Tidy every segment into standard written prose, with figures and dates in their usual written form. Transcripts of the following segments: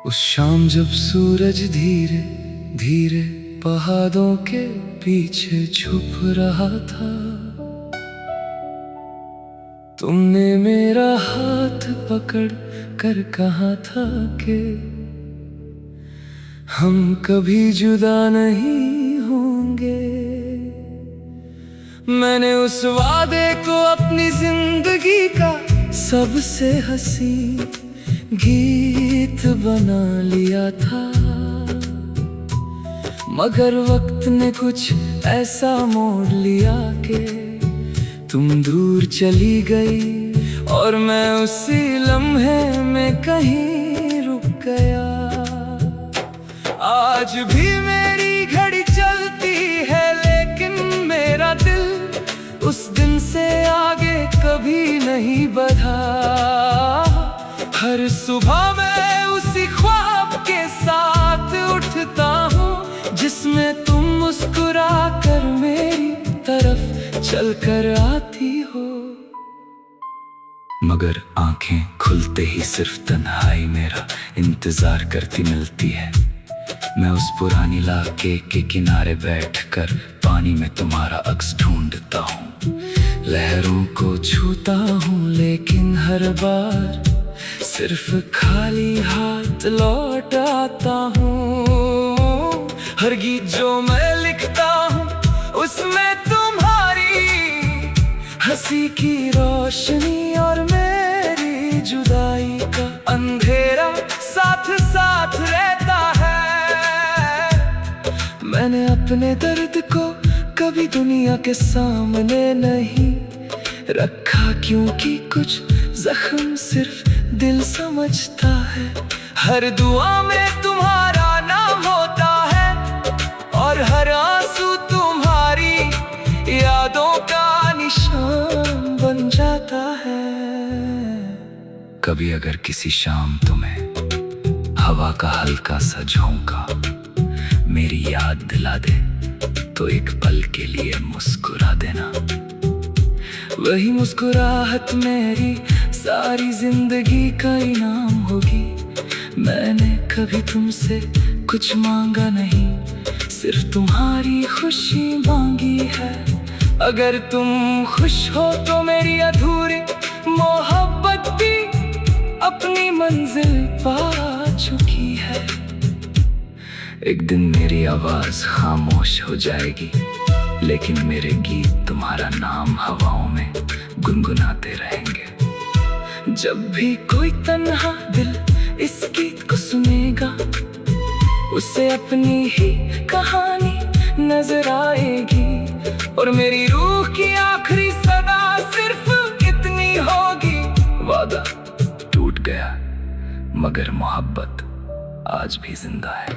उस शाम जब सूरज धीरे धीरे पहाड़ों के पीछे छुप रहा था, तुमने मेरा हाथ पकड़ कर कहा था कि हम कभी जुदा नहीं होंगे। मैंने उस वादे को अपनी जिंदगी का सबसे हंसी गीत बना लिया था, मगर वक्त ने कुछ ऐसा मोड़ लिया कि तुम दूर चली गई और मैं उसी लम्हे में कहीं रुक गया। आज भी मेरी घड़ी चलती है, लेकिन मेरा दिल उस दिन से आगे कभी नहीं बढ़ा। हर सुबह मैं उसी ख्वाब के साथ उठता हूँ जिसमें तुम मुस्कुरा कर मेरी तरफ चल कर आती हो। मगर आंखें खुलते ही सिर्फ तन्हाई मेरा इंतजार करती मिलती है। मैं उस पुरानी इलाके के किनारे बैठकर पानी में तुम्हारा अक्स ढूंढता हूँ। लहरों को छूता हूँ लेकिन हर बार सिर्फ खाली हाथ लौट आता हूँ। हर गीत जो मैं लिखता हूँ उसमें तुम्हारी हंसी की रोशनी और मेरी जुदाई का अंधेरा साथ साथ रहता है। मैंने अपने दर्द को कभी दुनिया के सामने नहीं रखा, क्योंकि कुछ जख्म सिर्फ दिल समझता है। हर दुआ में तुम्हारा नाम होता है और हर आंसू तुम्हारी यादों का निशान बन जाता है। कभी अगर किसी शाम तुम्हें हवा का हल्का सा झोंका मेरी याद दिला दे तो एक पल के लिए मुस्कुरा देना। वही मुस्कुराहट मेरी सारी जिंदगी का इनाम होगी। मैंने कभी तुमसे कुछ मांगा नहीं, सिर्फ तुम्हारी खुशी मांगी है। अगर तुम खुश हो तो मेरी अधूरी मोहब्बत भी अपनी मंजिल पा चुकी है। एक दिन मेरी आवाज खामोश हो जाएगी, लेकिन मेरे गीत तुम्हारा नाम हवाओं में गुनगुनाते रहेंगे। जब भी कोई तन्हा दिल इस गीत को सुनेगा, उसे अपनी ही कहानी नजर आएगी और मेरी रूह की आखिरी सदा सिर्फ इतनी होगी। वादा टूट गया मगर मोहब्बत आज भी जिंदा है।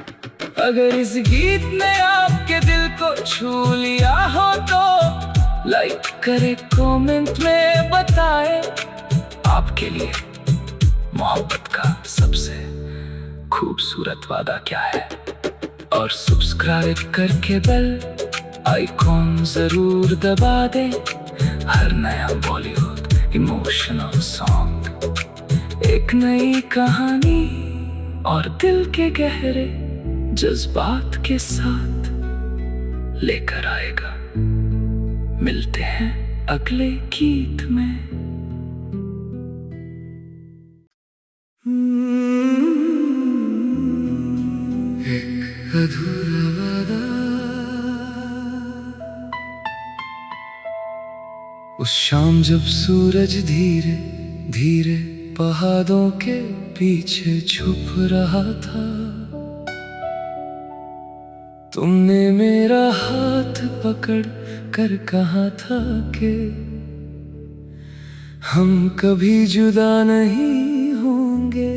अगर इस गीत ने आपके दिल को छू लिया हो तो लाइक करे, कमेंट में बताए आपके लिए मोहब्बत का सबसे खूबसूरत वादा क्या है। और सब्सक्राइब करके बेल आइकॉन जरूर दबा दे। हर नया बॉलीवुड इमोशनल सॉन्ग एक नई कहानी और दिल के गहरे जज्बात के साथ लेकर आएगा। मिलते हैं अगले गीत में। एक अधूरा वादा। उस शाम जब सूरज धीरे धीरे पहाड़ों के पीछे छुप रहा था, तुमने मेरा हाथ पकड़ कर कहा था कि हम कभी जुदा नहीं होंगे।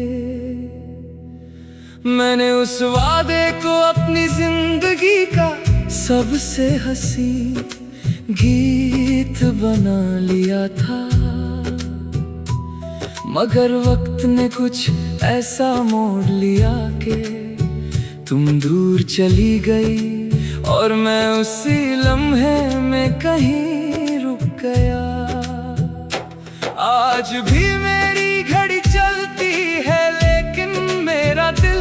मैंने उस वादे को अपनी जिंदगी का सबसे हंसी गीत बना लिया था, मगर वक्त ने कुछ ऐसा मोड़ लिया कि तुम दूर चली गई और मैं उसी लम्हे में कहीं रुक गया। आज भी मेरी घड़ी चलती है, लेकिन मेरा दिल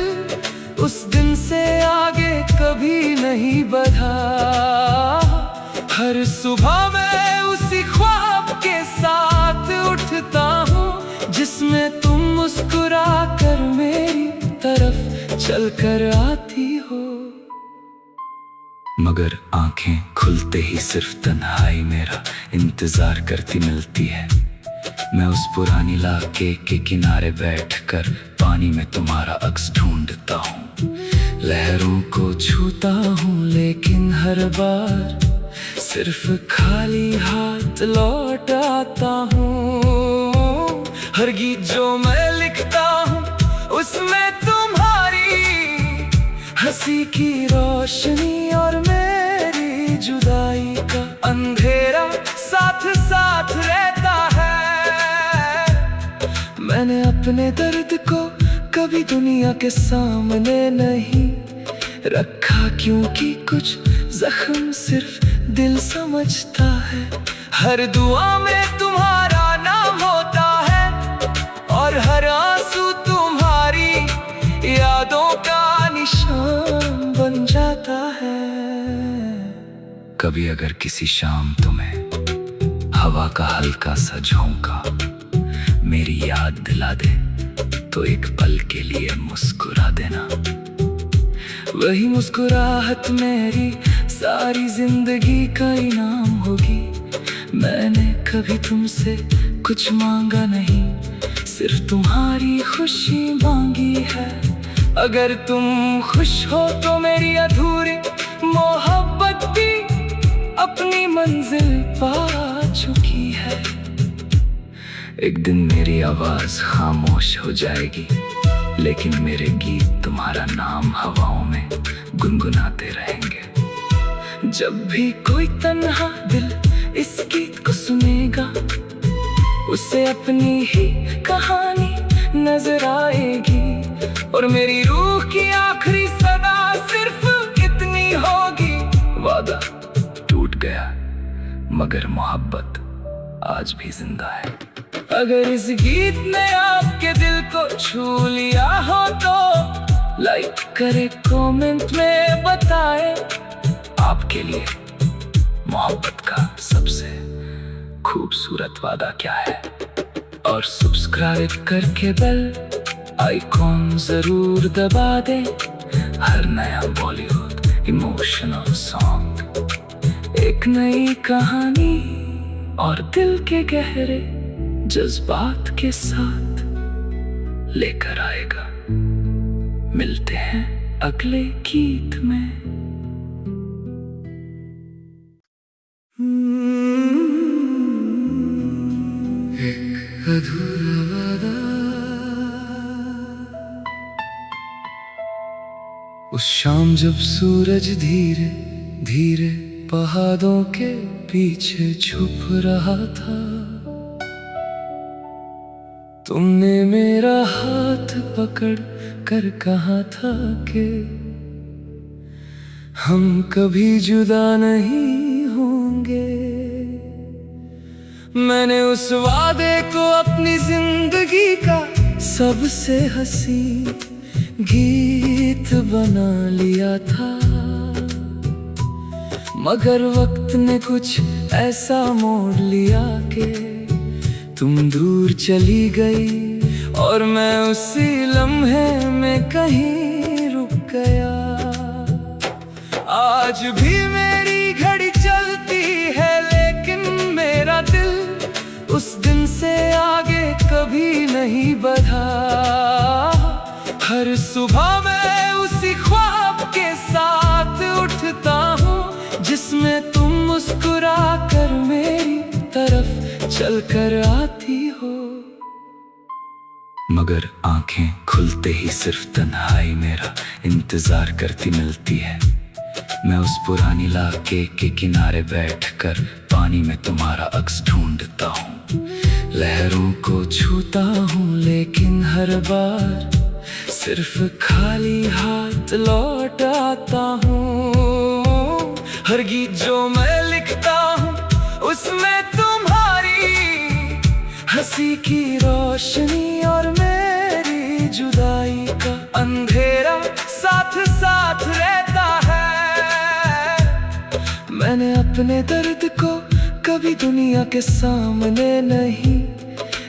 से आगे कभी नहीं बढ़ा। हर सुबह मैं उसी ख्वाब के साथ उठता हूँ जिसमें तुम मुस्कुरा कर मेरी तरफ चल कर आती हो। मगर आंखें खुलते ही सिर्फ तन्हाई मेरा इंतजार करती मिलती है। मैं उस पुरानी इलाके के किनारे बैठकर पानी में तुम्हारा अक्स ढूंढता हूँ। लहरों को छूता हूँ लेकिन हर बार सिर्फ खाली हाथ लौट आता हूँ। हर गीत जो मैं लिखता हूँ उसमें तुम्हारी हंसी की रोशनी और मेरी जुदाई का अंधेरा साथ साथ रहता है। मैंने अपने दर्द को कभी दुनिया के सामने नहीं रखा, क्योंकि कुछ जख्म सिर्फ दिल समझता है। हर दुआ में तुम्हारा नाम होता है और हर आंसू तुम्हारी यादों का निशान बन जाता है। कभी अगर किसी शाम तुम्हें हवा का हल्का सा झोंका मेरी याद दिला दे तो एक पल के लिए मुस्कुरा देना। वही मुस्कुराहट मेरी सारी जिंदगी का इनाम होगी। मैंने कभी तुमसे कुछ मांगा नहीं, सिर्फ तुम्हारी खुशी मांगी है। अगर तुम खुश हो तो मेरी अधूरी मोहब्बत भी अपनी मंजिल पा चुकी है। एक दिन मेरी आवाज खामोश हो जाएगी, लेकिन मेरे गीत तुम्हारा नाम हवाओं में गुनगुनाते रहेंगे। जब भी कोई तन्हा दिल इस गीत को सुनेगा उसे अपनी ही कहानी नजर आएगी और मेरी रूह की आखिरी सदा सिर्फ इतनी होगी। वादा टूट गया मगर मोहब्बत आज भी जिंदा है। अगर इस गीत ने आपके दिल को छू लिया हो तो लाइक करे, कमेंट में बताए आपके लिए मोहब्बत का सबसे खूबसूरत वादा क्या है। और सब्सक्राइब करके बेल आइकॉन जरूर दबा दें। हर नया बॉलीवुड इमोशनल सॉन्ग एक नई कहानी और दिल के गहरे जज्बात के साथ लेकर आएगा। मिलते हैं अगले गीत में। एक अधूरा वादा। उस शाम जब सूरज धीरे धीरे पहाड़ों के पीछे छुप रहा था, तुमने मेरा हाथ पकड़ कर कहा था कि हम कभी जुदा नहीं होंगे। मैंने उस वादे को अपनी जिंदगी का सबसे हसीन गीत बना लिया था, मगर वक्त ने कुछ ऐसा मोड़ लिया कि तुम दूर चली गई और मैं उसी लम्हे में कहीं रुक गया। आज भी मेरी घड़ी चलती है लेकिन मेरा दिल उस दिन से आगे कभी नहीं बढ़ा। हर सुबह मैं उसी ख्वाब के साथ उठता हूँ जिसमें तुम मुस्कुरा कर मेरी तरफ चल कर आती हो। मगर आंखें खुलते ही सिर्फ तन्हाई मेरा इंतजार करती मिलती है। मैं उस पुरानी इलाके के किनारे बैठकर पानी में तुम्हारा अक्स ढूंढता हूँ। लहरों को छूता हूँ लेकिन हर बार सिर्फ खाली हाथ लौट आता हूँ। हर गीत जो मैं लिखता हूँ उसमें तुम्हारी हंसी की रोशनी और मेरी जुदाई का अंधेरा साथ साथ मैंने अपने दर्द को कभी दुनिया के सामने नहीं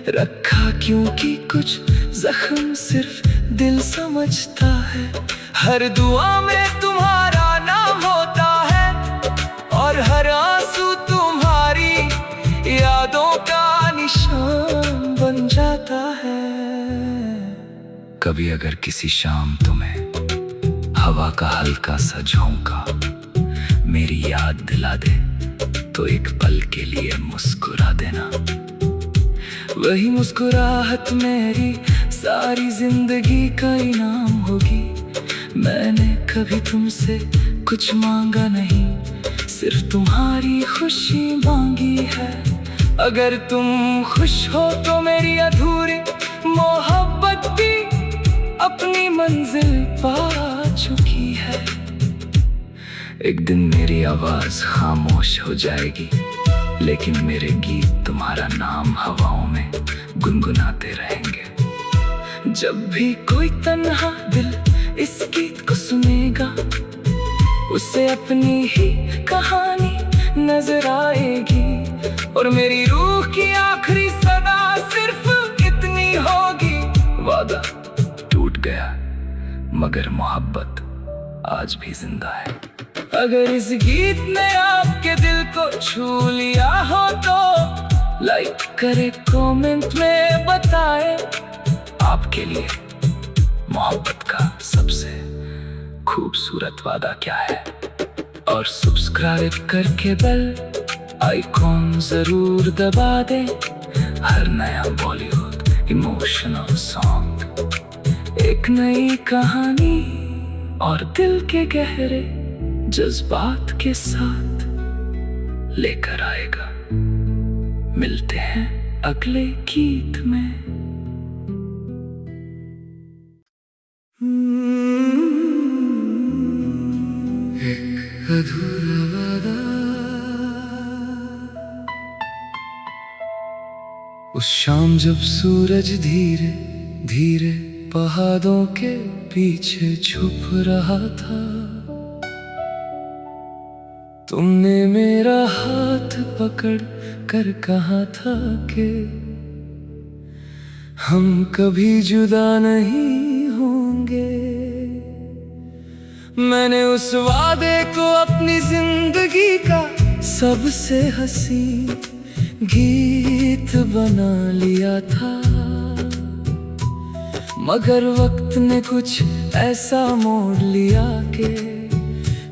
रखा, क्योंकि कुछ जख्म सिर्फ दिल समझता है। हर दुआ में तुम्हारा नाम होता है और हर आंसू तुम्हारी यादों का निशान बन जाता है। कभी अगर किसी शाम तुम्हें हवा का हल्का सा झोंका मेरी याद दिला दे, तो एक पल के लिए मुस्कुरा देना। वही मुस्कुराहट मेरी सारी जिंदगी का इनाम होगी। मैंने कभी तुमसे कुछ मांगा नहीं, सिर्फ तुम्हारी खुशी मांगी है। अगर तुम खुश हो तो मेरी अधूरी मोहब्बत भी अपनी मंजिल पा चुकी है। एक दिन मेरी आवाज खामोश हो जाएगी, लेकिन मेरे गीत तुम्हारा नाम हवाओं में गुनगुनाते रहेंगे। जब भी कोई तन्हा दिल इस गीत को सुनेगा, उसे अपनी ही कहानी नजर आएगी। और मेरी रूह की आखिरी सदा सिर्फ इतनी होगी, वादा टूट गया मगर मोहब्बत आज भी जिंदा है। अगर इस गीत ने आपके दिल को छू लिया हो तो लाइक करे, कमेंट में बताए आपके लिए मोहब्बत का सबसे खूबसूरत वादा क्या है। और सब्सक्राइब करके बेल आइकॉन जरूर दबा दे। हर नया बॉलीवुड इमोशनल सॉन्ग एक नई कहानी और दिल के गहरे जज्बात के साथ लेकर आएगा। मिलते हैं अगले गीत में। एक अधूरा वादा। उस शाम जब सूरज धीरे धीरे पहाड़ों के पीछे छुप रहा था, तुमने मेरा हाथ पकड़ कर कहा था कि हम कभी जुदा नहीं होंगे। मैंने उस वादे को अपनी जिंदगी का सबसे हसीन गीत बना लिया था, मगर वक्त ने कुछ ऐसा मोड़ लिया कि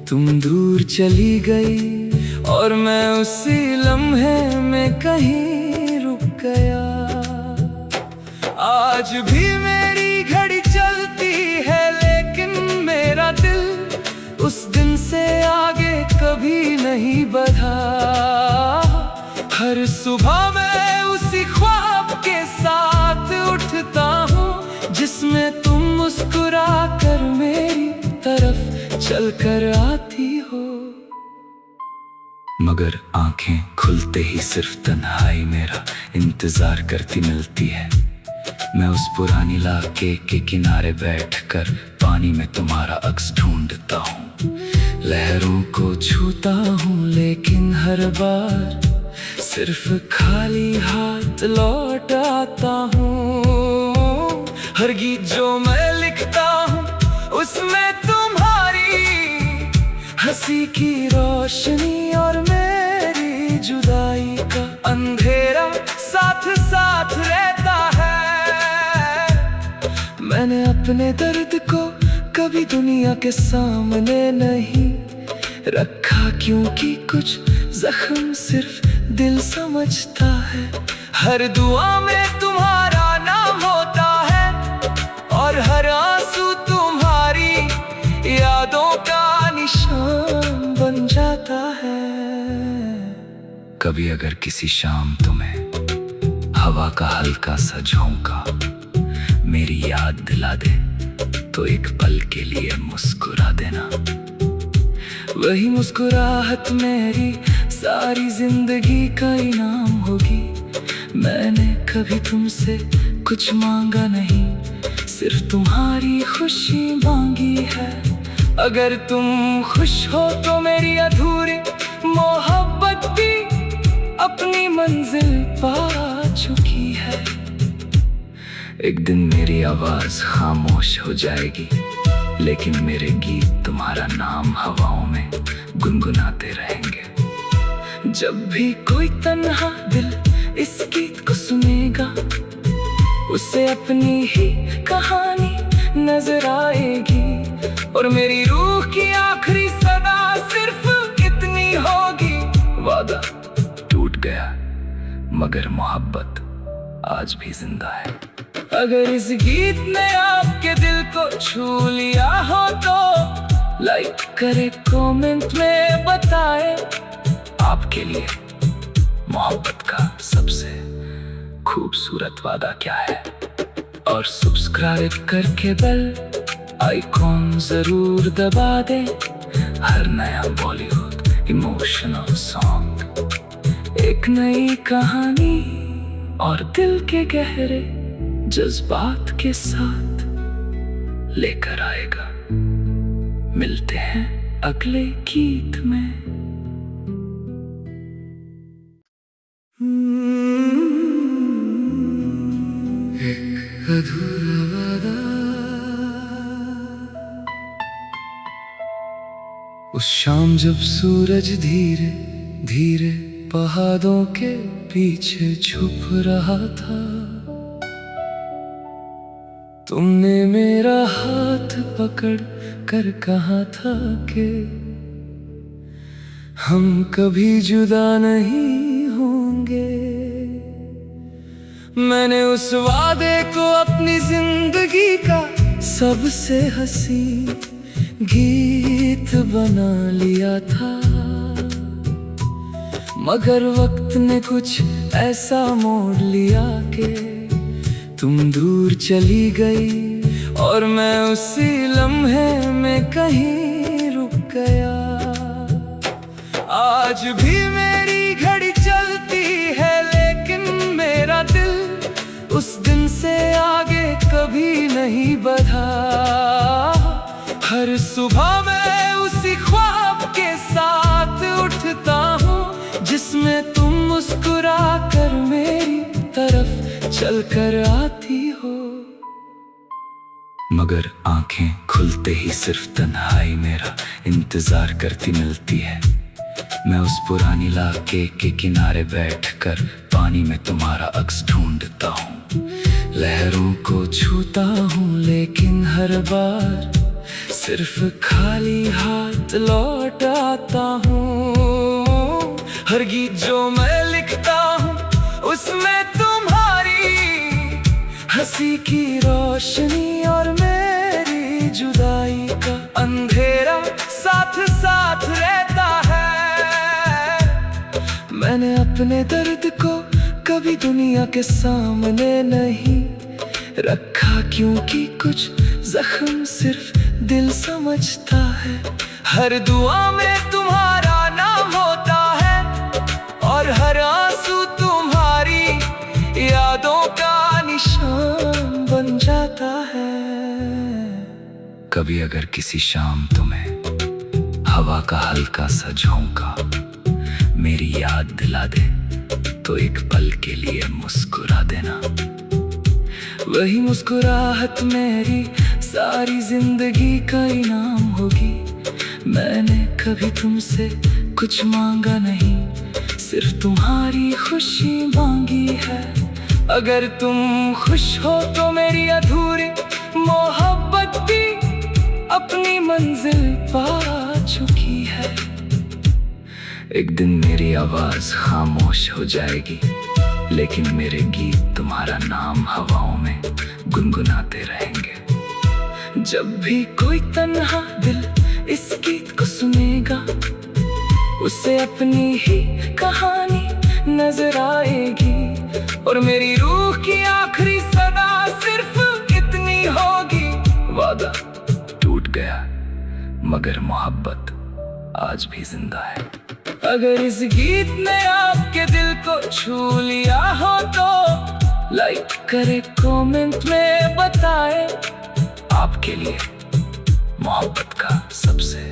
तुम दूर चली गई और मैं उसी लम्हे में कहीं रुक गया। आज भी मेरी घड़ी चलती है, लेकिन मेरा दिल उस दिन से आगे कभी नहीं बढ़ा। हर सुबह मैं उसी ख्वाब के साथ उठता हूँ, जिसमें तुम मुस्कुरा कर मेरी तरफ चल कर आती हो। मगर आंखें खुलते ही सिर्फ तन्हाई मेरा इंतजार करती मिलती है। मैं उस पुरानी इलाके के किनारे बैठकर पानी में तुम्हारा अक्स ढूंढता हूँ। लहरों को छूता हूँ, लेकिन हर बार सिर्फ खाली हाथ लौट आता हूँ। हर गीत जो मैं लिखता हूँ उसमें तुम्हारी हंसी की रोशनी और मेरी जुदाई का अंधेरा साथ साथ रहता है। मैंने अपने दर्द को कभी दुनिया के सामने नहीं रखा, क्योंकि कुछ जख्म सिर्फ दिल समझता है। हर दुआ में तुम्हारा नाम होता है और हर आंसू तुम्हारी यादों का निशान बन जाता है। कभी अगर किसी शाम तुम्हें हवा का हल्का सा झोंका मेरी याद दिला दे, तो एक पल के लिए मुस्कुरा देना। वही मुस्कुराहट मेरी सारी जिंदगी का इनाम होगी। मैंने कभी तुमसे कुछ मांगा नहीं, सिर्फ तुम्हारी खुशी मांगी है। अगर तुम खुश हो तो मेरी अधूरी मोहब्बत भी अपनी मंजिल पा चुकी है। एक दिन मेरी आवाज खामोश हो जाएगी, लेकिन मेरे गीत तुम्हारा नाम हवाओं में गुनगुनाते रहेंगे। जब भी कोई तन्हा दिल इस गीत को सुनेगा, उसे अपनी ही कहानी नजर आएगी। और मेरी रूह की आखिरी सदा सिर्फ इतनी होगी, वादा टूट गया मगर मोहब्बत आज भी जिंदा है। अगर इस गीत ने आपके दिल को छू लिया हो तो लाइक करे, कमेंट में बताए आपके लिए मोहब्बत का सबसे खूबसूरत वादा क्या है। और सब्सक्राइब करके बेल आइकॉन जरूर दबा दे। हर नया बॉलीवुड इमोशनल सॉन्ग एक नई कहानी और दिल के गहरे जज्बात के साथ लेकर आएगा। मिलते हैं अगले गीत में। एक अधूरा वादा। उस शाम जब सूरज धीरे धीरे पहाड़ों के पीछे छुप रहा था, तुमने मेरा हाथ पकड़ कर कहा था कि हम कभी जुदा नहीं होंगे। मैंने उस वादे को अपनी जिंदगी का सबसे हंसी गीत बना लिया था, मगर वक्त ने कुछ ऐसा मोड़ लिया कि तुम दूर चली गई और मैं उसी लम्हे में कहीं रुक गया। आज भी मेरी घड़ी चलती है, लेकिन मेरा दिल उस दिन से आगे कभी नहीं बढ़ा। हर सुबह मैं उसी ख्वाब के साथ उठता हूँ, जिसमें तुम मुस्कुरा कर मेरी तरफ चल कर आती हो। मगर आंखें खुलते ही सिर्फ तन्हाई मेरा इंतजार करती मिलती है। मैं उस पुरानी इलाके के किनारे बैठकर पानी में तुम्हारा अक्स ढूंढता हूँ। लहरों को छूता हूँ, लेकिन हर बार सिर्फ खाली हाथ लौट आता हूँ। हर गीत जो मैं लिखता हूँ, उसमें तुम्हारी हंसी की रोशनी और मेरी जुदाई का अंधेरा साथ साथ रहता है। मैंने अपने दर्द को कभी दुनिया के सामने नहीं रखा, क्योंकि कुछ जख्म सिर्फ दिल समझता है। हर दुआ में तुम्हारा नाम होता है और हर आंसू तुम्हारी यादों का निशान बन जाता है। कभी अगर किसी शाम तुम्हें हवा का हल्का सा झोंका मेरी याद दिला दे, तो एक पल के लिए मुस्कुरा देना। वही मुस्कुराहट मेरी सारी जिंदगी का इनाम होगी। मैंने कभी तुमसे कुछ मांगा नहीं, सिर्फ तुम्हारी खुशी मांगी है। अगर तुम खुश हो तो मेरी अधूरी मोहब्बत भी अपनी मंजिल पा चुकी है। एक दिन मेरी आवाज खामोश हो जाएगी, लेकिन मेरे गीत तुम्हारा नाम हवाओं में गुनगुनाते रहेंगे। जब भी कोई तन्हा दिल इस गीत को सुनेगा, उसे अपनी ही कहानी नजर आएगी। और मेरी रूह की आखिरी सदा सिर्फ इतनी होगी, वादा टूट गया मगर मोहब्बत आज भी जिंदा है। अगर इस गीत ने आपके दिल को छू लिया हो तो लाइक करे, कमेंट में बताए आपके लिए मोहब्बत का सबसे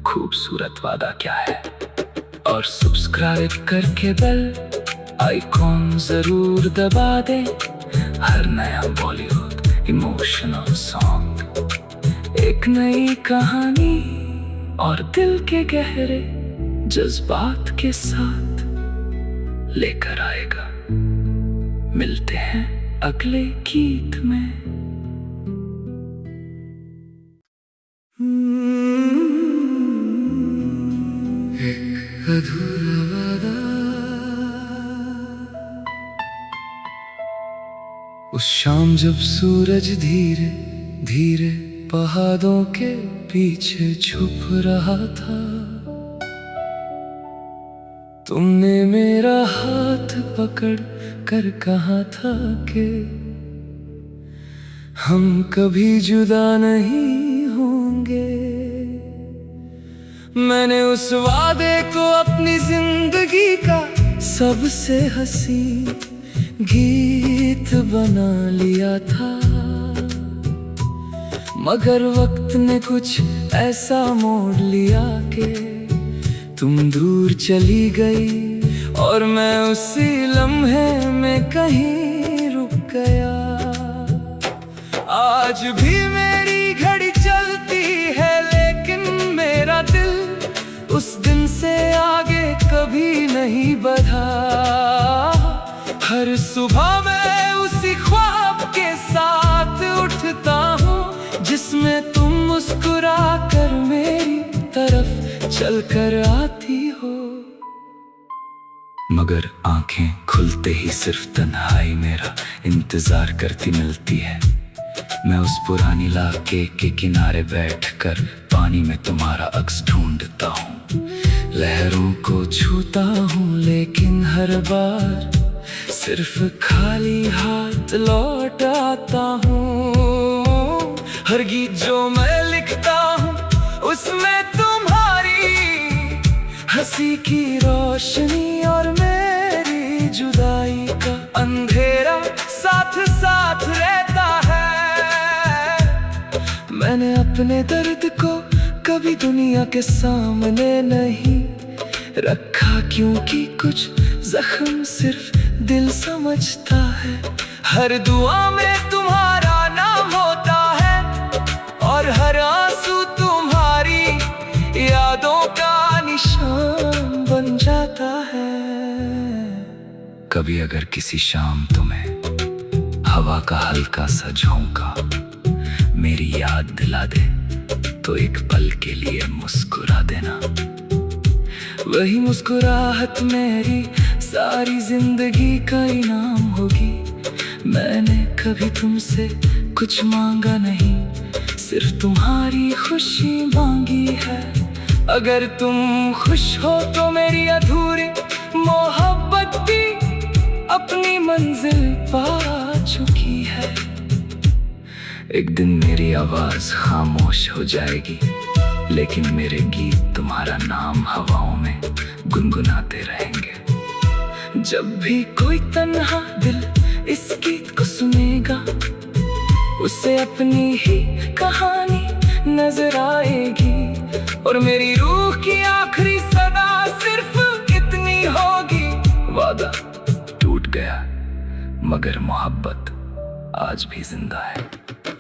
खूबसूरत वादा क्या है। और सब्सक्राइब करके बेल आइकॉन जरूर दबा दे। हर नया बॉलीवुड इमोशनल सॉन्ग एक नई कहानी और दिल के गहरे जज्बात के साथ लेकर आएगा। मिलते हैं अगले गीत में। एक अधूरा वादा। उस शाम जब सूरज धीरे धीरे पहाड़ों के पीछे छुप रहा था, तुमने मेरा हाथ पकड़ कर कहा था कि हम कभी जुदा नहीं होंगे। मैंने उस वादे को अपनी जिंदगी का सबसे हसीन गीत बना लिया था, मगर वक्त ने कुछ ऐसा मोड़ लिया कि तुम दूर चली गई और मैं उसी लम्हे में कहीं रुक गया। आज भी मेरी घड़ी चलती है, लेकिन मेरा दिल उस दिन से आगे कभी नहीं बढ़ा। हर सुबह मैं उसी ख्वाब के साथ उठता हूँ जिसमें तुम मुस्कुरा कर मेरी तरफ चल कर आती हो। मगर आंखें खुलते ही सिर्फ तन्हाई मेरा इंतजार करती मिलती है। मैं उस पुरानी इलाके के किनारे बैठकर पानी में तुम्हारा अक्स ढूंढता हूँ। लहरों को छूता हूँ, लेकिन हर बार सिर्फ खाली हाथ लौट आता हूँ। हर गीत जो मैं लिखता हूँ उसमें तुम्हारी हंसी की रोशनी और मेरी जुदाई का अंधेरा साथ साथ रहता है। मैंने अपने दर्द को कभी दुनिया के सामने नहीं रखा, क्योंकि कुछ जख्म सिर्फ दिल समझता है। हर दुआ में तुम्हारा नाम होता है और हर आंसू तुम्हारी यादों का निशान बन जाता है। कभी अगर किसी शाम तुम्हें हवा का हल्का सा झोंका मेरी याद दिला दे, तो एक पल के लिए मुस्कुरा देना। वही मुस्कुराहट मेरी सारी जिंदगी का इनाम होगी। मैंने कभी तुमसे कुछ मांगा नहीं, सिर्फ तुम्हारी खुशी मांगी है। अगर तुम खुश हो तो मेरी अधूरी मोहब्बत भी अपनी मंजिल पा चुकी है। एक दिन मेरी आवाज खामोश हो जाएगी, लेकिन मेरे गीत तुम्हारा नाम हवाओं में गुनगुनाते रहेंगे। जब भी कोई तन्हा दिल इस गीत को सुनेगा, उसे अपनी ही कहानी नजर आएगी और मेरी रूह की आखिरी सदा सिर्फ इतनी होगी। वादा टूट गया मगर मोहब्बत आज भी जिंदा है।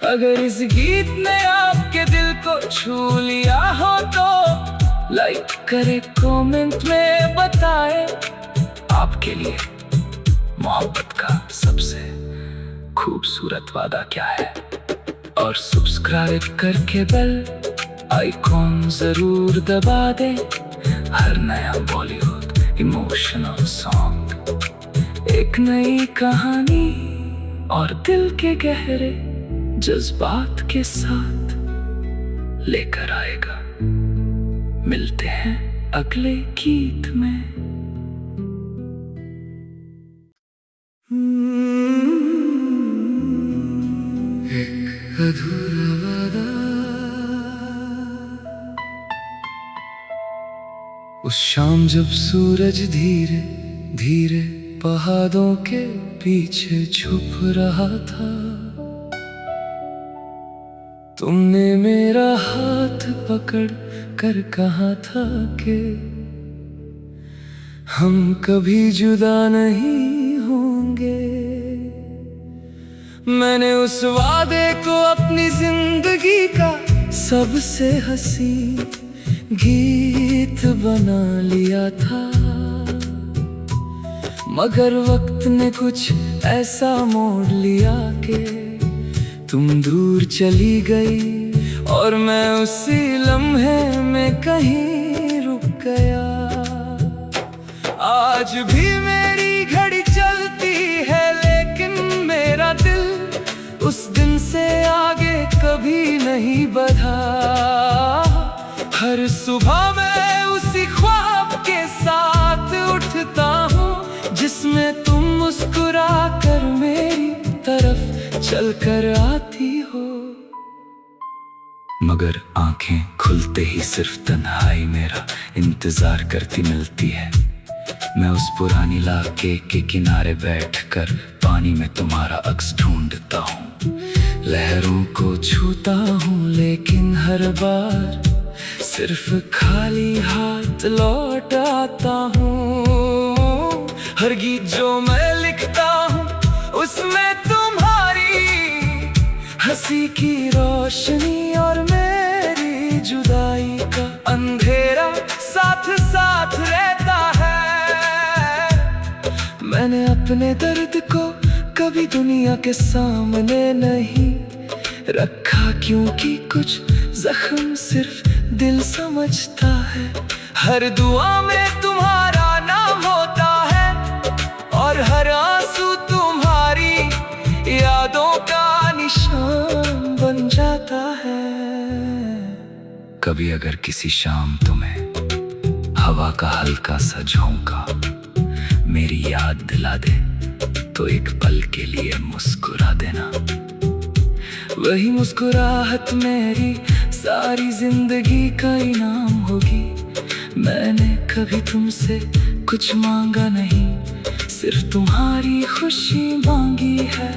अगर इस गीत ने आपके दिल को छू लिया हो तो लाइक करे, कमेंट में बताए आपके लिए मोहब्बत का सबसे खूबसूरत वादा क्या है। और सब्सक्राइब करके बेल आइकॉन जरूर दबा दे। हर नया बॉलीवुड इमोशनल सॉन्ग एक नई कहानी और दिल के गहरे जज्बात के साथ लेकर आएगा। मिलते हैं अगले गीत में। एक अधूरा वादा। उस शाम जब सूरज धीरे धीरे पहाड़ों के पीछे छुप रहा था, तुमने मेरा हाथ पकड़ कर कहा था कि हम कभी जुदा नहीं होंगे। मैंने उस वादे को अपनी जिंदगी का सबसे हंसी गीत बना लिया था, मगर वक्त ने कुछ ऐसा मोड़ लिया कि तुम दूर चली गई और मैं उसी लम्हे में कहीं रुक गया। आज भी मेरी घड़ी चलती है, लेकिन मेरा दिल उस दिन से आगे कभी नहीं बढ़ा। हर सुबह मैं उसी ख्वाब के साथ उठता हूँ जिसमें तुम मुस्कुरा कर मेरी तरफ चल कर आती हो। मगर आंखें खुलते ही सिर्फ तन्हाई मेरा इंतजार करती मिलती है। मैं उस पुरानी इलाके के किनारे बैठकर पानी में तुम्हारा अक्स ढूंढता हूँ। लहरों को छूता हूँ, लेकिन हर बार सिर्फ खाली हाथ लौट आता हूँ। हर गीत जो मैं लिखता हूँ उसमें तुम्हारी हंसी की रोशनी और मेरी जुदाई का अंधेरा साथ साथ रहता है। मैंने अपने दर्द को कभी दुनिया के सामने नहीं रखा, क्योंकि कुछ जख्म सिर्फ दिल समझता है। हर दुआ में तुम्हारा नाम होता है और हर आंसू तुम्हारी यादों का निशान बन जाता है। कभी अगर किसी शाम तुम्हें हवा का हल्का सा झोंका मेरी याद दिला दे, तो एक पल के लिए मुस्कुरा देना। वही मुस्कुराहट मेरी सारी जिंदगी का इनाम होगी। मैंने कभी तुमसे कुछ मांगा नहीं, सिर्फ तुम्हारी खुशी मांगी है।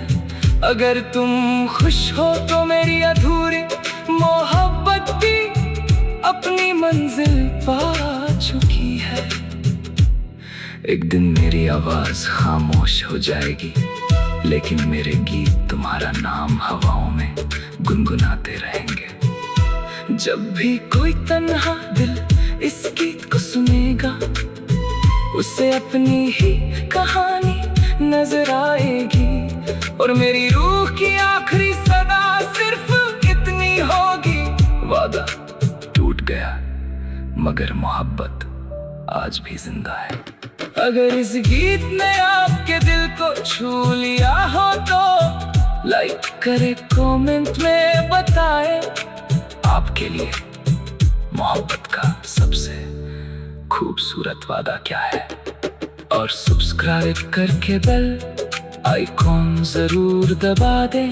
अगर तुम खुश हो तो मेरी अधूरी मोहब्बत भी अपनी मंजिल पा चुकी है। एक दिन मेरी आवाज खामोश हो जाएगी, लेकिन मेरे गीत तुम्हारा नाम हवाओं में गुनगुनाते रहेंगे। जब भी कोई तन्हा दिल इस गीत को सुनेगा, उसे अपनी ही कहानी नजर आएगी और मेरी रूह की आखिरी सदा सिर्फ इतनी होगी। वादा टूट गया मगर मोहब्बत आज भी जिंदा है। अगर इस गीत ने आपके दिल को छू लिया हो तो लाइक करे, कमेंट में बताए आपके लिए मोहब्बत का सबसे खूबसूरत वादा क्या है। और सब्सक्राइब करके बेल आइकॉन जरूर दबा दे।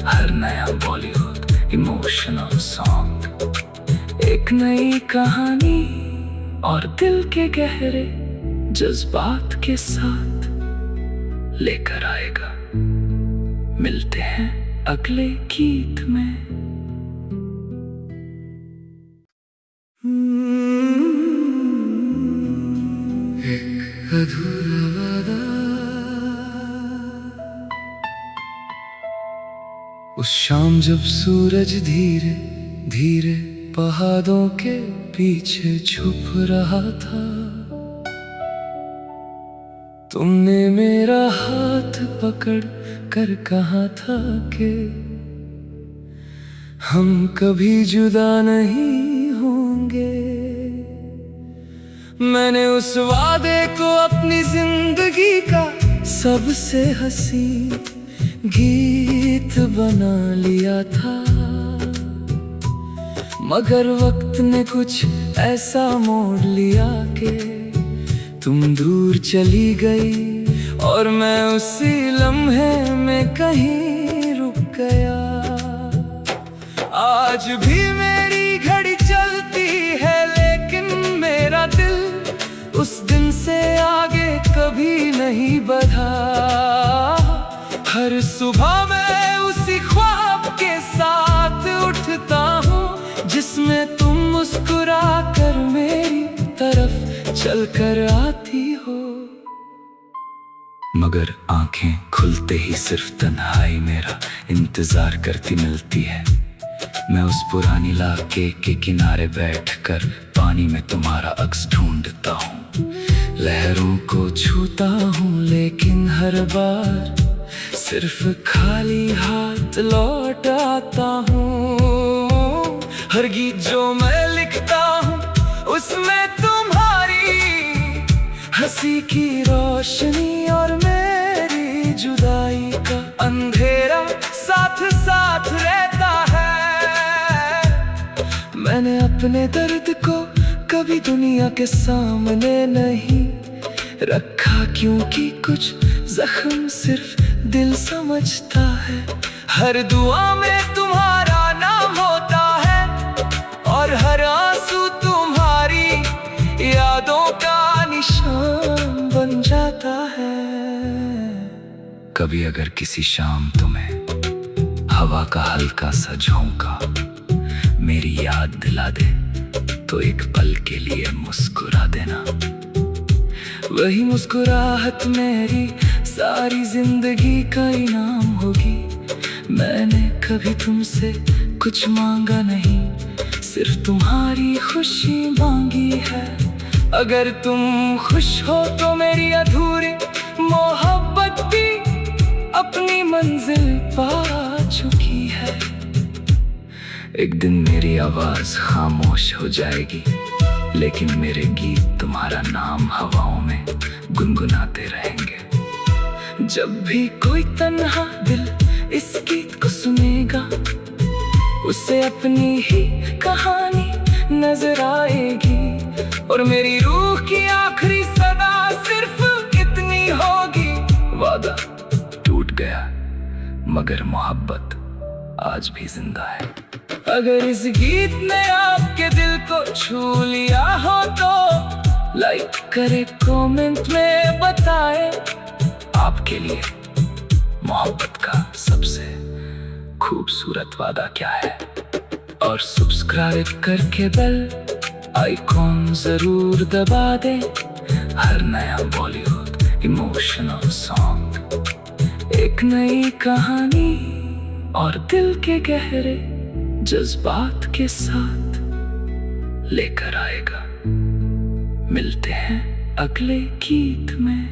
हर नया बॉलीवुड इमोशनल सॉन्ग एक नई कहानी और दिल के गहरे जज्बात के साथ लेकर आएगा। मिलते हैं अगले गीत में। एक अधूरा वादा। उस शाम जब सूरज धीरे धीरे पहाड़ों के पीछे छुप रहा था, तुमने मेरा हाथ पकड़ कर कहा था कि हम कभी जुदा नहीं होंगे। मैंने उस वादे को अपनी जिंदगी का सबसे हंसी गीत बना लिया था, मगर वक्त ने कुछ ऐसा मोड़ लिया कि तुम दूर चली गई और मैं उसी लम्हे में कहीं रुक गया। आज भी मेरी घड़ी चलती है, लेकिन मेरा दिल उस दिन से आगे कभी नहीं बढ़ा। हर सुबह मैं उसी ख्वाब के साथ उठता हूँ जिसमें तुम मुस्कुरा कर मेरी तरफ चल कर आती मगर आंखें खुलते ही सिर्फ तन्हाई मेरा इंतजार करती मिलती है। मैं उस पुरानी इलाके के किनारे बैठकर पानी में तुम्हारा अक्स ढूंढता हूँ। लहरों को छूता हूँ लेकिन हर बार सिर्फ खाली हाथ लौट आता हूँ। हर गीत जो मैं लिखता हूँ उसमें तुम्हारी हंसी की रोशनी और मेरी जुदाई का अंधेरा साथ साथ रहता है। मैंने अपने दर्द को कभी दुनिया के सामने नहीं रखा, क्योंकि कुछ जख्म सिर्फ दिल समझता है। हर दुआ में तुम्हारा नाम होता है और हर आंसू तुम्हारी यादों का निशान बन जाता है। कभी अगर किसी शाम तुम्हें हवा का हल्का सा झोंका मेरी याद दिला दे तो एक पल के लिए मुस्कुरा देना। वही मुस्कुराहट मेरी सारी जिंदगी का इनाम होगी। मैंने कभी तुमसे कुछ मांगा नहीं, सिर्फ तुम्हारी खुशी मांगी है। अगर तुम खुश हो तो मेरी अधूरी मोहब्बत भी अपनी मंजिल पा चुकी है। एक दिन मेरी आवाज खामोश हो जाएगी, लेकिन मेरे गीत तुम्हारा नाम हवाओं में गुनगुनाते रहेंगे। जब भी कोई तन्हा दिल इस गीत को सुनेगा उसे अपनी ही कहानी नजर आएगी और मेरी रूह की आखिरी सदा सिर्फ इतनी होगी। वादा टूट गया मगर मोहब्बत आज भी जिंदा है। अगर इस गीत ने आपके दिल को छू लिया हो तो लाइक करे, कमेंट में बताए आपके लिए मोहब्बत का सबसे खूबसूरत वादा क्या है। और सब्सक्राइब करके बेल आइकॉन जरूर दबा दे। हर नया बॉलीवुड इमोशनल सॉन्ग एक नई कहानी और दिल के गहरे जज्बात के साथ लेकर आएगा। मिलते हैं अगले गीत में।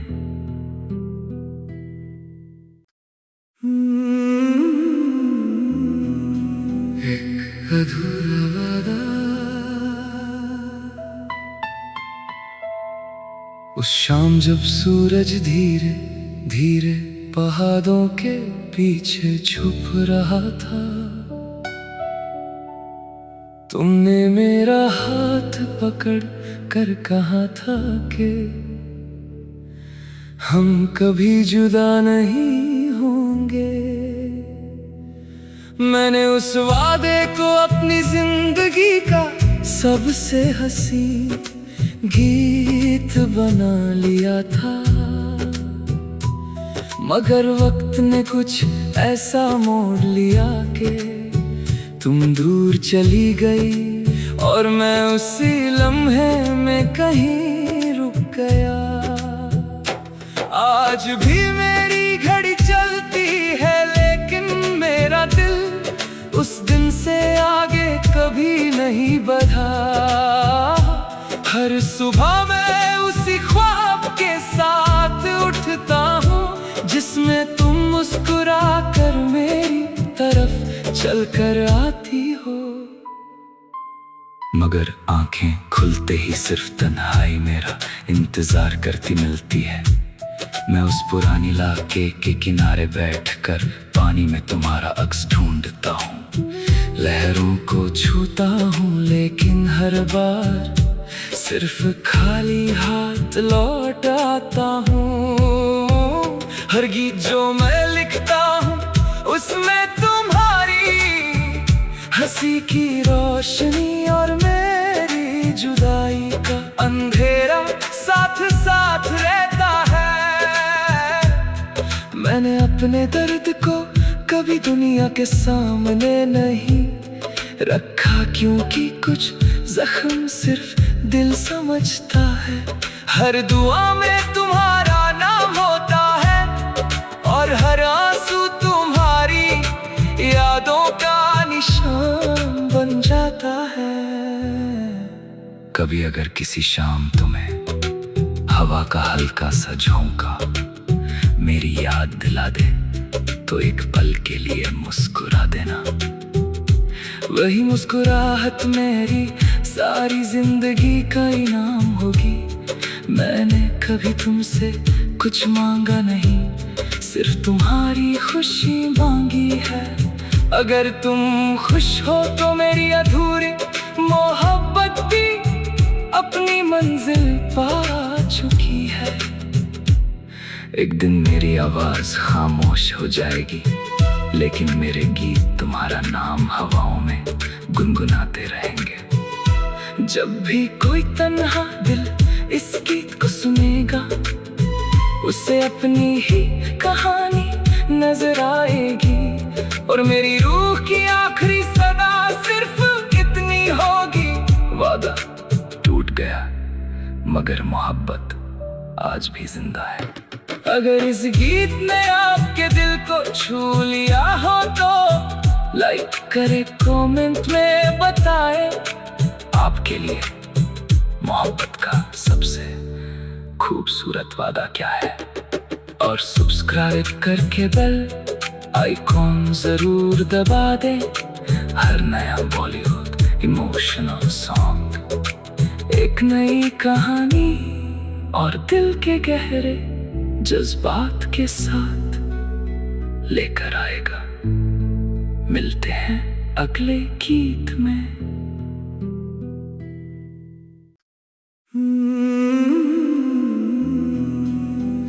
एक अधूरा वादा। उस शाम जब सूरज धीरे धीरे पहाड़ों के पीछे छुप रहा था, तुमने मेरा हाथ पकड़ कर कहा था कि हम कभी जुदा नहीं होंगे। मैंने उस वादे को अपनी जिंदगी का सबसे हसीन गीत बना लिया था, मगर वक्त ने कुछ ऐसा मोड़ लिया कि तुम दूर चली गई और मैं उसी लम्हे में कहीं रुक गया। आज भी मेरी घड़ी चलती है लेकिन मेरा दिल उस दिन से आगे कभी नहीं बढ़ा। हर सुबह मैं उसी ख्वाब के साथ उठता हूँ जिसमें तुम मुस्कुरा कर मेरी तरफ चल कर आती हो। मगर आंखें खुलते ही सिर्फ तन्हाई मेरा इंतजार करती मिलती है। मैं उस पुरानी इलाके के किनारे बैठकर पानी में तुम्हारा अक्स ढूंढता हूँ। लहरों को छूता हूँ लेकिन हर बार सिर्फ खाली हाथ लौट आता हूँ। हर गीत जो मैं लिखता हूँ उसमें हंसी की रोशनी और मेरी जुदाई का अंधेरा साथ साथ रहता है। मैंने अपने दर्द को कभी दुनिया के सामने नहीं रखा, क्योंकि कुछ जख्म सिर्फ दिल समझता है। हर दुआ में तुम्हारा नाम होता है कभी अगर किसी शाम तुम्हें हवा का हल्का सा झोंका मेरी याद दिला दे तो एक पल के लिए मुस्कुरा देना। वही मुस्कुराहट मेरी सारी जिंदगी का इनाम होगी। मैंने कभी तुमसे कुछ मांगा नहीं, सिर्फ तुम्हारी खुशी मांगी है। अगर तुम खुश हो तो मेरी अधूरी मोहब्बत भी अपनी मंजिल पा चुकी है। एक दिन मेरी आवाज खामोश हो जाएगी, लेकिन मेरे गीत तुम्हारा नाम हवाओं में गुनगुनाते रहेंगे। जब भी कोई तन्हा दिल इस गीत को सुनेगा, उसे अपनी ही कहानी नजर आएगी। और मेरी रूह की आखिरी सदा सिर्फ इतनी होगी, वादा टूट गया मगर मोहब्बत आज भी जिंदा है। अगर इस गीत ने आपके दिल को छू लिया हो तो लाइक करे, कमेंट में बताए आपके लिए मोहब्बत का सबसे खूबसूरत वादा क्या है। और सब्सक्राइब करके बेल आइकॉन जरूर दबा दे। हर नया बॉलीवुड इमोशनल सॉन्ग एक नई कहानी और दिल के गहरे जज्बात के साथ लेकर आएगा। मिलते हैं अगले गीत में।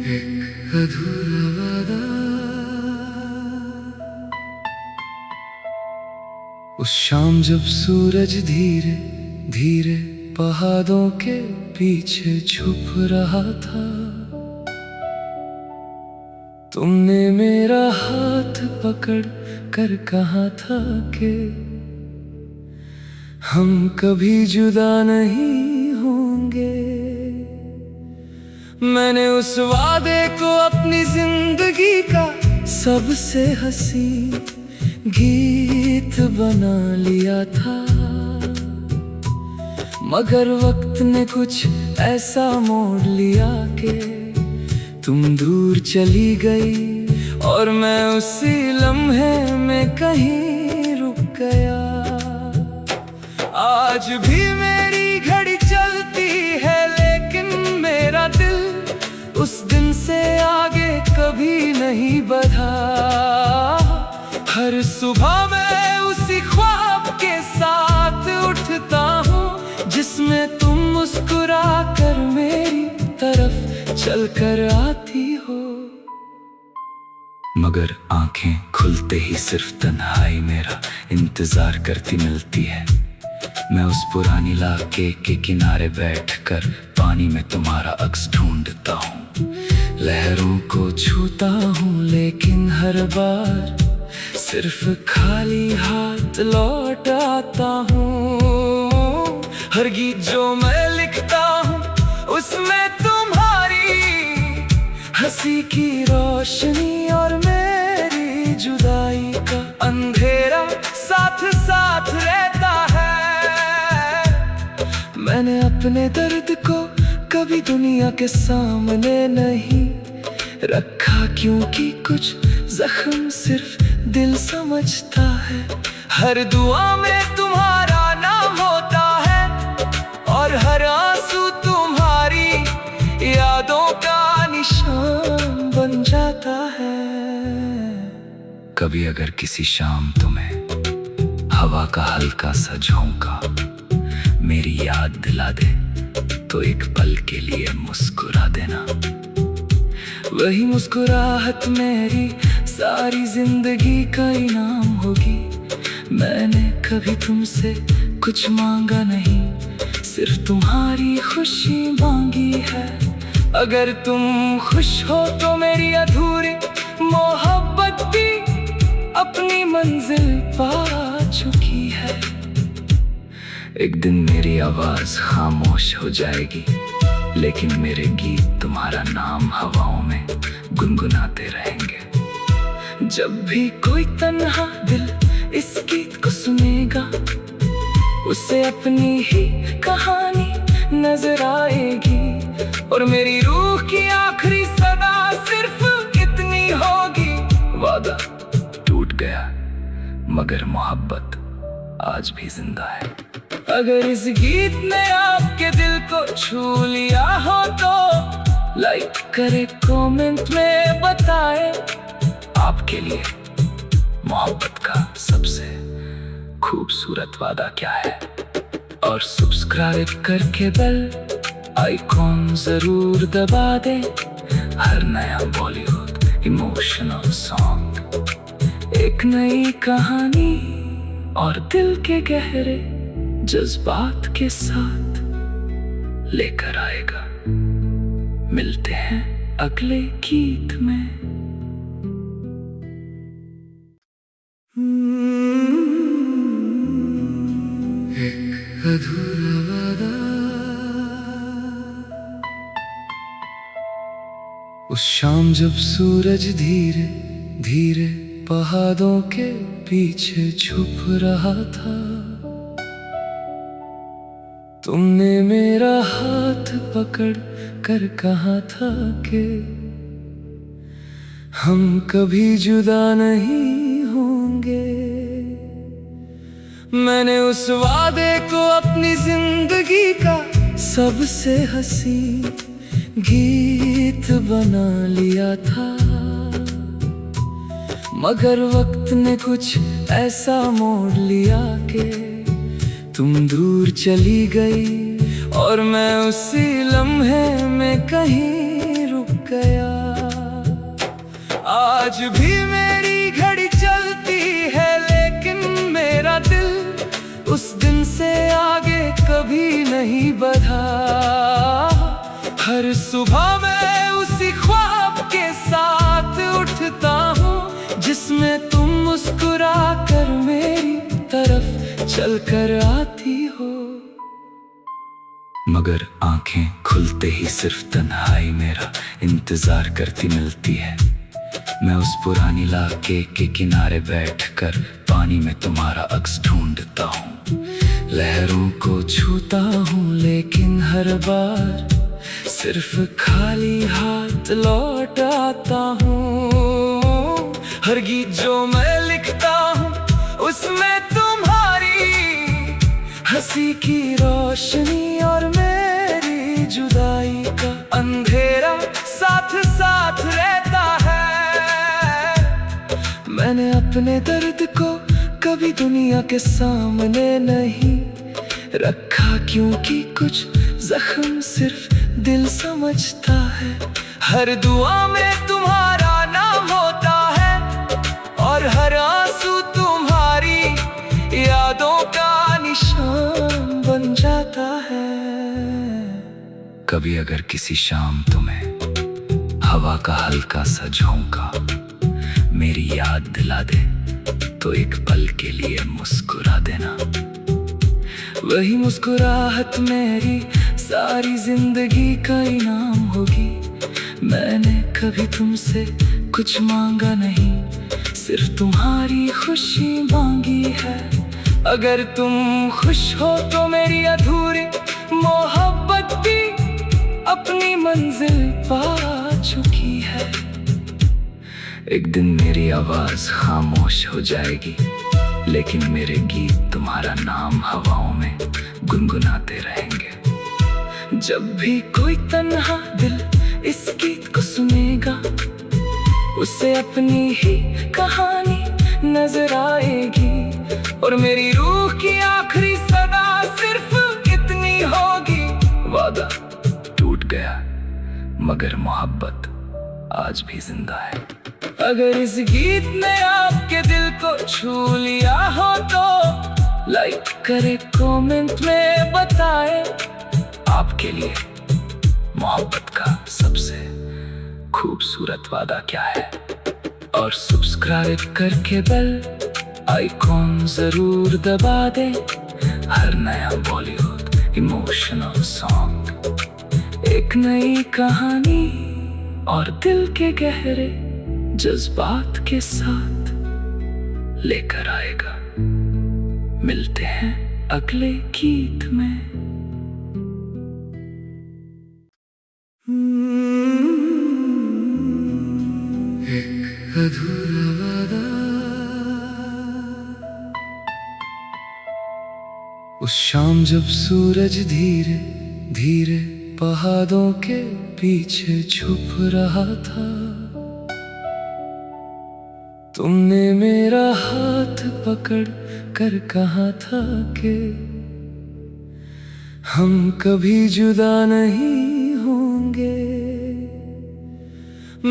एक अधूरा वादा, उस शाम जब सूरज धीरे धीरे पहाड़ों के पीछे छुप रहा था, तुमने मेरा हाथ पकड़ कर कहा था कि हम कभी जुदा नहीं होंगे। मैंने उस वादे को अपनी जिंदगी का सबसे हसीन गीत बना लिया था, मगर वक्त ने कुछ ऐसा मोड़ लिया कि तुम दूर चली गई और मैं उसी लम्हे में कहीं रुक गया। आज भी मेरी घड़ी चलती है, लेकिन मेरा दिल उस दिन से आगे कभी नहीं बढ़ा। हर सुबह मैं उसी ख्वाब के साथ उठता हूँ, जिसमें तुम मुस्कुरा कर मेरी तरफ चल कर आती हो। मगर आंखें खुलते ही सिर्फ तन्हाई मेरा इंतजार करती मिलती है। मैं उस पुरानी इलाके के किनारे बैठकर पानी में तुम्हारा अक्स ढूंढता हूँ। लहरों को छूता हूँ, लेकिन हर बार सिर्फ खाली हाथ लौट आता हूँ। हर गीत जो मैं लिखता हूँ, उसमें हंसी की रोशनी और मेरी जुदाई का अंधेरा साथ साथ रहता है। मैंने अपने दर्द को कभी दुनिया के सामने नहीं रखा, क्योंकि कुछ जख्म सिर्फ दिल समझता है। हर दुआ में तुम्हारा नाम होता है और हर आंसू तुम्हारी यादों का निशान बन जाता है। कभी अगर किसी शाम तुम्हें हवा का हल्का सा झोंका मेरी याद दिला दे तो एक पल के लिए मुस्कुरा देना। वही मुस्कुराहट मेरी सारी जिंदगी का इनाम होगी। मैंने कभी तुमसे कुछ मांगा नहीं, सिर्फ तुम्हारी खुशी मांगी है। अगर तुम खुश हो तो मेरी अधूरी मोहब्बत भी अपनी मंजिल पा चुकी है। एक दिन मेरी आवाज खामोश हो जाएगी, लेकिन मेरे गीत तुम्हारा नाम हवाओं में गुनगुनाते रहेंगे। जब भी कोई तन्हा दिल इस गीत को सुनेगा, उसे अपनी ही कहानी नजर आएगी। और मेरी रूह की आखिरी सदा सिर्फ इतनी होगी। वादा टूट गया मगर मोहब्बत आज भी जिंदा है। अगर इस गीत ने आपके दिल को छू लिया हो तो लाइक करे, कमेंट में बताए आपके लिए मोहब्बत का सबसे खूबसूरत वादा क्या है। और सब्सक्राइब करके बेल आइकॉन जरूर दबा दे। हर नया बॉलीवुड इमोशनल सॉन्ग एक नई कहानी और दिल के गहरे जज्बात के साथ लेकर आएगा। मिलते हैं अगले गीत में। एक अधूरा वादा उस शाम जब सूरज धीरे धीरे पहाड़ों के पीछे छुप रहा था। तुमने मेरा हाथ पकड़ कर कहा था कि हम कभी जुदा नहीं होंगे। मैंने उस वादे को अपनी जिंदगी का सबसे हसीन गीत बना लिया था। मगर वक्त ने कुछ ऐसा मोड़ लिया कि तुम दूर चली गई और मैं उसी लम्हे में कहीं रुक गया। आज भी मेरी घड़ी चलती है लेकिन मेरा दिल उस दिन से आगे कभी नहीं बढ़ा। हर सुबह मैं उसी ख्वाब के साथ उठता हूँ जिसमें तुम मुस्कुरा कर मेरी तरफ चल कर आती हो। मगर आंखें खुलते ही सिर्फ तन्हाई मेरा इंतजार करती मिलती है। मैं उस पुरानी इलाके के किनारे बैठकर पानी में तुम्हारा अक्स ढूंढता हूँ। लहरों को छूता हूँ लेकिन हर बार सिर्फ खाली हाथ लौट आता हूँ। हर गीत जो मैं लिखता हूँ उसमें हंसी की रोशनी और मेरी जुदाई का अंधेरा साथ साथ रहता है। मैंने अपने दर्द को कभी दुनिया के सामने नहीं रखा क्योंकि कुछ जख्म सिर्फ दिल समझता है। हर दुआ में तुम्हारा नाम होता है और हर आंसू तुम्हारी यादों का निशान बन जाता है। कभी अगर किसी शाम तुम्हें हवा का हल्का सा झोंका मेरी याद दिला दे तो एक पल के लिए मुस्कुरा देना। वही मुस्कुराहट मेरी सारी जिंदगी का इनाम होगी। मैंने कभी तुमसे कुछ मांगा नहीं, सिर्फ तुम्हारी खुशी मांगी है। अगर तुम खुश हो तो मेरी अधूरी मोहब्बत भी अपनी मंजिल पा चुकी है। एक दिन मेरी आवाज खामोश हो जाएगी लेकिन मेरे गीत तुम्हारा नाम हवाओं में गुनगुनाते रहेंगे। जब भी कोई तन्हा दिल इस गीत को सुनेगा उसे अपनी ही कहानी नजर आएगी। और मेरी रूह की आखिरी सदा सिर्फ इतनी होगी। वादा टूट गया मगर मोहब्बत आज भी जिंदा है। अगर इस गीत ने आपके दिल को छू लिया हो तो लाइक करे, कमेंट में बताए आपके लिए मोहब्बत का सबसे खूबसूरत वादा क्या है। और सब्सक्राइब करके बेल आइकॉन जरूर दबा दे। हर नया बॉलीवुड इमोशनल सॉन्ग एक नई कहानी और दिल के गहरे जज्बात के साथ लेकर आएगा। मिलते हैं अगले गीत में। उस शाम जब सूरज धीरे धीरे पहाड़ों के पीछे छुप रहा था, तुमने मेरा हाथ पकड़ कर कहा था कि हम कभी जुदा नहीं होंगे।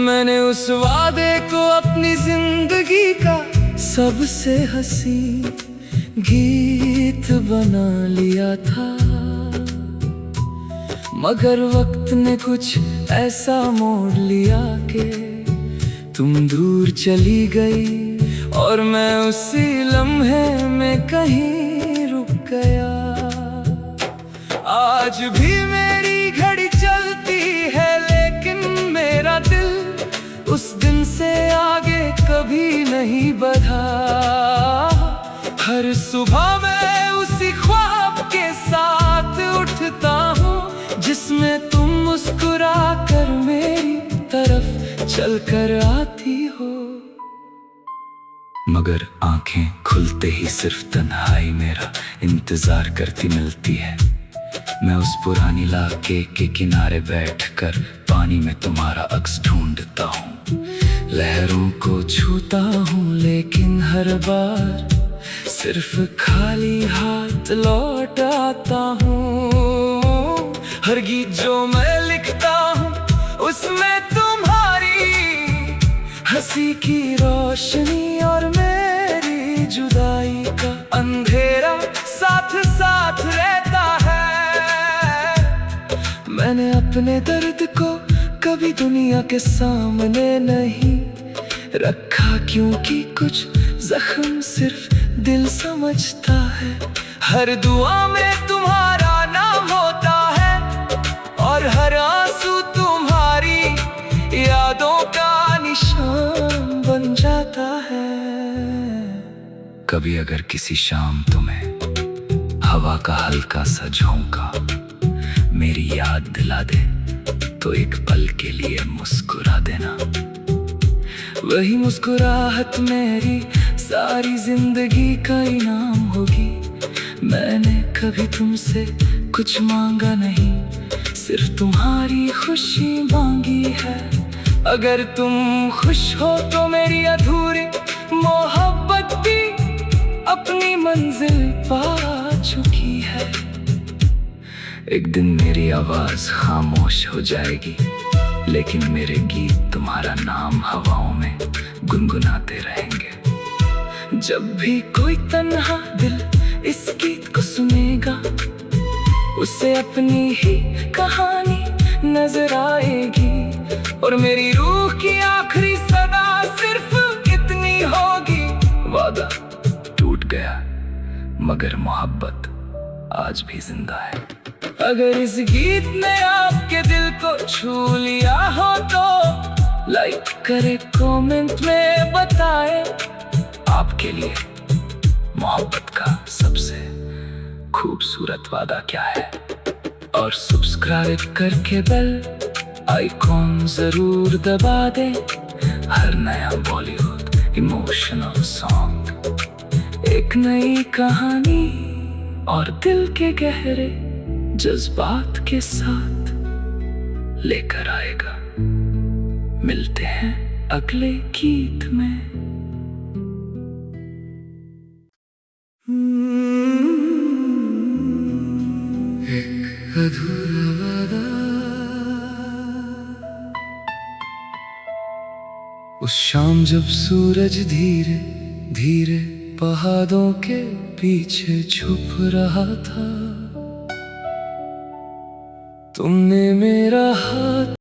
मैंने उस वादे को अपनी जिंदगी का सबसे हसीन गीत बना लिया था, मगर वक्त ने कुछ ऐसा मोड़ लिया कि तुम दूर चली गई और मैं उसी लम्हे में कहीं रुक गया। आज भी मेरी घड़ी चलती है, लेकिन मेरा दिल उस दिन से आगे कभी नहीं बढ़ा। हर सुबह मैं उसी ख्वाब के साथ उठता हूँ जिसमें तुम मुस्कुरा कर मेरी तरफ चल कर आती हो। मगर आंखें खुलते ही सिर्फ तन्हाई मेरा इंतजार करती मिलती है। मैं उस पुरानी इलाके के किनारे बैठकर पानी में तुम्हारा अक्स ढूंढता हूँ। लहरों को छूता हूँ लेकिन हर बार सिर्फ खाली हाथ लौट आता हूँ। हर गीत जो मैं लिखता हूँ उसमें तुम्हारी हंसी की रोशनी और मेरी जुदाई का अंधेरा साथ साथ रहता है। मैंने अपने दर्द को कभी दुनिया के सामने नहीं रखा, क्योंकि कुछ जख्म सिर्फ दिल समझता है। हर दुआ में तुम्हारा नाम होता है और हर आंसू तुम्हारी यादों का निशान बन जाता है। कभी अगर किसी शाम तुम्हें हवा का हल्का सा झोंका मेरी याद दिला दे, तो एक पल के लिए मुस्कुरा देना। वही मुस्कुराहट मेरी सारी जिंदगी का इनाम होगी। मैंने कभी तुमसे कुछ मांगा नहीं, सिर्फ तुम्हारी खुशी मांगी है। अगर तुम खुश हो तो मेरी अधूरी मोहब्बत भी अपनी मंजिल पा चुकी है। एक दिन मेरी आवाज खामोश हो जाएगी, लेकिन मेरे गीत तुम्हारा नाम हवाओं में गुनगुनाते रहेंगे। जब भी कोई तन्हा दिल इस गीत को सुनेगा, उसे अपनी ही कहानी नजर आएगी और मेरी रूह की आखिरी सदा सिर्फ इतनी होगी। वादा टूट गया मगर मोहब्बत आज भी जिंदा है। अगर इस गीत ने आपके दिल को छू लिया हो तो लाइक करे, कमेंट में बताए आपके लिए मोहब्बत का सबसे खूबसूरत वादा क्या है। और सब्सक्राइब करके बेल आइकॉन जरूर दबा दे। हर नया बॉलीवुड इमोशनल सॉन्ग एक नई कहानी और दिल के गहरे जज्बात के साथ लेकर आएगा। मिलते हैं अगले गीत में। एक अधूरा वादा। उस शाम जब सूरज धीरे धीरे पहाड़ों के पीछे छुप रहा था, तुमने मेरा हाथ